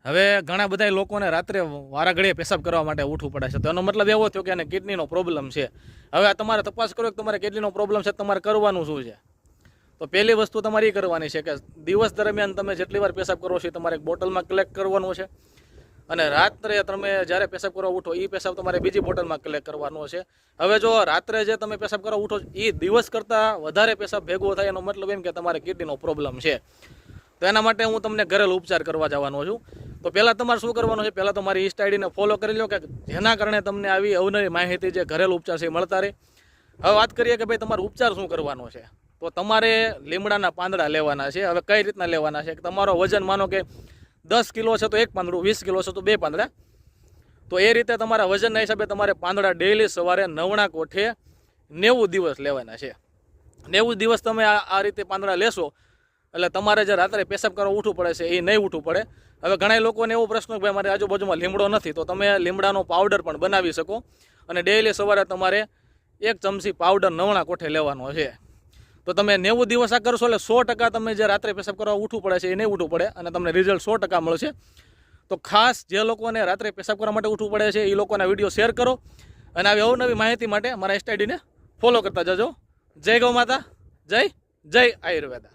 હવે ઘણા બધા લોકોને રાત્રે વારા ઘડીએ પેશાબ કરવા માટે ઉઠવું પડે છે. તો એનો મતલબ એવો થયો કે એને કિડનીનો પ્રોબ્લેમ છે. હવે આ તમારે તપાસ કરો કે તમારે કિડનીનો પ્રોબ્લેમ છે, તમારે કરવાનું શું છે? તો પહેલી વસ્તુ તમારી એ કરવાની છે કે દિવસ દરમિયાન તમે જેટલી વાર પેશાબ કરો છો તમારે એક બોટલમાં કલેક્ટ કરવાનું છે, અને રાત્રે તમે જ્યારે પેશાબ કરવા ઉઠો એ પેશાબ તમારે બીજી બોટલમાં કલેક્ટ કરવાનો છે. હવે જો રાત્રે જે તમે પેશાબ કરવા ઉઠો એ દિવસ કરતાં વધારે પેશાબ ભેગો થાય એનો મતલબ એમ કે તમારે કિડનીનો પ્રોબ્લેમ છે. તો એના માટે હું તમને ઘરેલું ઉપચાર કરવા જવાનો છું. તો પહેલાં તમારે શું કરવાનું છે, પહેલાં તમારી ઇન્સ્ટા આઈડીને ફોલો કરી લો કે જેના કારણે તમને આવી અવનવી માહિતી જે ઘરેલું ઉપચાર છે એ મળતા રહે. હવે વાત કરીએ કે ભાઈ તમારે ઉપચાર શું કરવાનો છે. તો તમારે લીમડાના પાંદડા લેવાના છે. હવે કઈ રીતના લેવાના છે કે તમારો વજન માનો કે 10 કિલો છે તો એક પાંદડું, 20 કિલો છે તો 2 પાંદડા. તો એ રીતે તમારા વજનના હિસાબે તમારે પાંદડા ડેઈલી સવારે નવણા કોઠે 90 દિવસ લેવાના છે. 90 દિવસ તમે આ રીતે પાંદડા લેશો એટલે તમારે જે રાત્રે પેશાબ કરવા ઉઠવું પડે છે એ નહીં ઉઠવું પડે. હવે ઘણા લોકોને એવો પ્રશ્ન કે ભાઈ મારી આજુબાજુમાં લીમડો નથી, તો તમે લીમડાનો પાવડર પણ બનાવી શકો અને ડેઈલી સવારે તમારે 1 ચમચી પાવડર નવણા કોઠે લેવાનો છે. તો તમે 90 દિવસ આ કરશો એટલે 100% તમે જે રાત્રે પેશાબ કરવા ઉઠવું પડે છે એ નહીં ઉઠવું પડે અને તમને રિઝલ્ટ 100% મળશે. તો ખાસ જે લોકોને રાત્રે પેશાબ કરવા માટે ઉઠવું પડે છે એ લોકોના વિડીયો શેર કરો અને આવી અવનવી માહિતી માટે મારા ઇન્સ્ટા આઈડીને ફોલો કરતા જજો. જય ગૌ માતા, જય આયુર્વેદા.